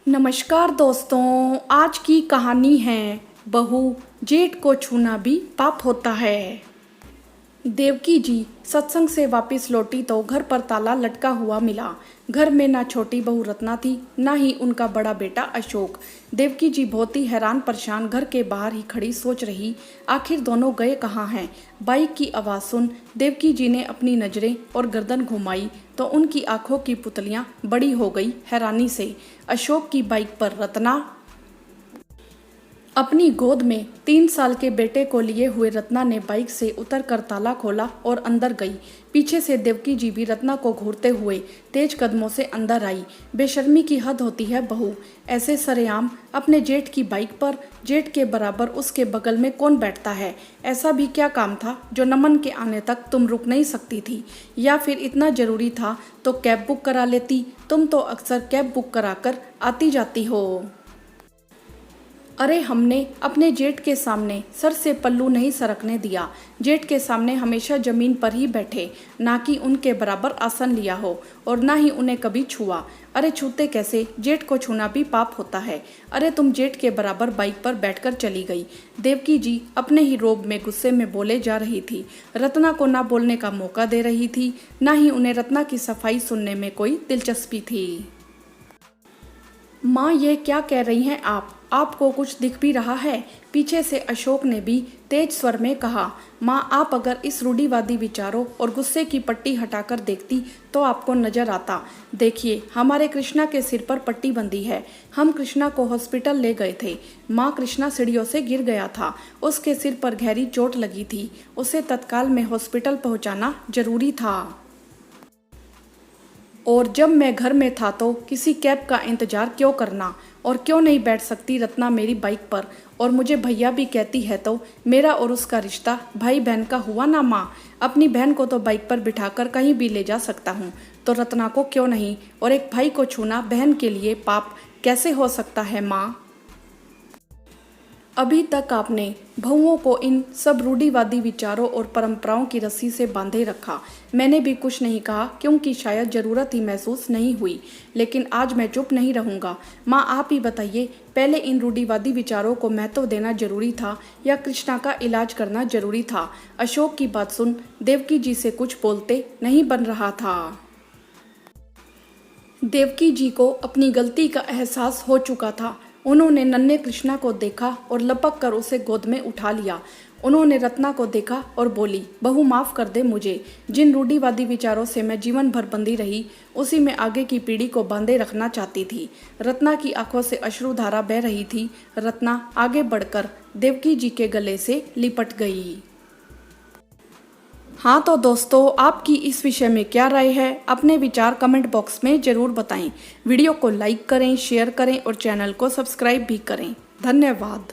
नमस्कार दोस्तों, आज की कहानी है बहू जेठ को छूना भी पाप होता है। देवकी जी सत्संग से वापस लौटी तो घर पर ताला लटका हुआ मिला। घर में ना छोटी बहू रत्ना थी, ना ही उनका बड़ा बेटा अशोक। देवकी जी बहुत ही हैरान परेशान घर के बाहर ही खड़ी सोच रही, आखिर दोनों गए कहाँ हैं। बाइक की आवाज़ सुन देवकी जी ने अपनी नज़रें और गर्दन घुमाई तो उनकी आंखों की पुतलियां बड़ी हो गई हैरानी से। अशोक की बाइक पर रत्ना अपनी गोद में 3 साल के बेटे को लिए हुए रत्ना ने बाइक से उतरकर ताला खोला और अंदर गई। पीछे से देवकी जी भी रत्ना को घूरते हुए तेज कदमों से अंदर आई। बेशर्मी की हद होती है बहू, ऐसे सरेआम अपने जेठ की बाइक पर। जेठ के बराबर उसके बगल में कौन बैठता है। ऐसा भी क्या काम था जो नमन के आने तक तुम रुक नहीं सकती थी, या फिर इतना जरूरी था तो कैब बुक करा लेती। तुम तो अक्सर कैब बुक कराकर आती जाती हो। अरे हमने अपने जेठ के सामने सर से पल्लू नहीं सरकने दिया। जेठ के सामने हमेशा जमीन पर ही बैठे, ना कि उनके बराबर आसन लिया हो और ना ही उन्हें कभी छुआ। अरे छूते कैसे, जेठ को छूना भी पाप होता है। अरे तुम जेठ के बराबर बाइक पर बैठकर चली गई। देवकी जी अपने ही रोब में गुस्से में बोले जा रही थी। रत्ना को ना बोलने का मौका दे रही थी, ना ही उन्हें रत्ना की सफाई सुनने में कोई दिलचस्पी थी। माँ, ये क्या कह रही हैं आप? आपको कुछ दिख भी रहा है? पीछे से अशोक ने भी तेज स्वर में कहा। माँ, आप अगर इस रूढ़िवादी विचारों और गुस्से की पट्टी हटाकर देखती तो आपको नजर आता। देखिए, हमारे कृष्णा के सिर पर पट्टी बंधी है। हम कृष्णा को हॉस्पिटल ले गए थे। माँ, कृष्णा सीढ़ियों से गिर गया था। उसके सिर पर गहरी चोट लगी थी। उसे तत्काल में हॉस्पिटल पहुँचाना जरूरी था। और जब मैं घर में था तो किसी कैब का इंतजार क्यों करना, और क्यों नहीं बैठ सकती रत्ना मेरी बाइक पर। और मुझे भैया भी कहती है तो मेरा और उसका रिश्ता भाई बहन का हुआ ना माँ। अपनी बहन को तो बाइक पर बिठाकर कहीं भी ले जा सकता हूँ, तो रत्ना को क्यों नहीं। और एक भाई को छूना बहन के लिए पाप कैसे हो सकता है माँ? अभी तक आपने बहुओं को इन सब रूढ़िवादी विचारों और परंपराओं की रस्सी से बांधे रखा। मैंने भी कुछ नहीं कहा क्योंकि शायद ज़रूरत ही महसूस नहीं हुई, लेकिन आज मैं चुप नहीं रहूँगा। माँ, आप ही बताइए, पहले इन रूढ़िवादी विचारों को महत्व देना जरूरी था या कृष्णा का इलाज करना जरूरी था? अशोक की बात सुन देवकी जी से कुछ बोलते नहीं बन रहा था। देवकी जी को अपनी गलती का एहसास हो चुका था। उन्होंने नन्हे कृष्णा को देखा और लपक कर उसे गोद में उठा लिया। उन्होंने रत्ना को देखा और बोली, बहू माफ़ कर दे मुझे। जिन रूढ़िवादी विचारों से मैं जीवन भर बंधी रही, उसी में आगे की पीढ़ी को बांधे रखना चाहती थी। रत्ना की आंखों से अश्रुधारा बह रही थी। रत्ना आगे बढ़कर देवकी जी के गले से लिपट गई। हाँ तो दोस्तों, आपकी इस विषय में क्या राय है? अपने विचार कमेंट बॉक्स में ज़रूर बताएं। वीडियो को लाइक करें, शेयर करें और चैनल को सब्सक्राइब भी करें। धन्यवाद।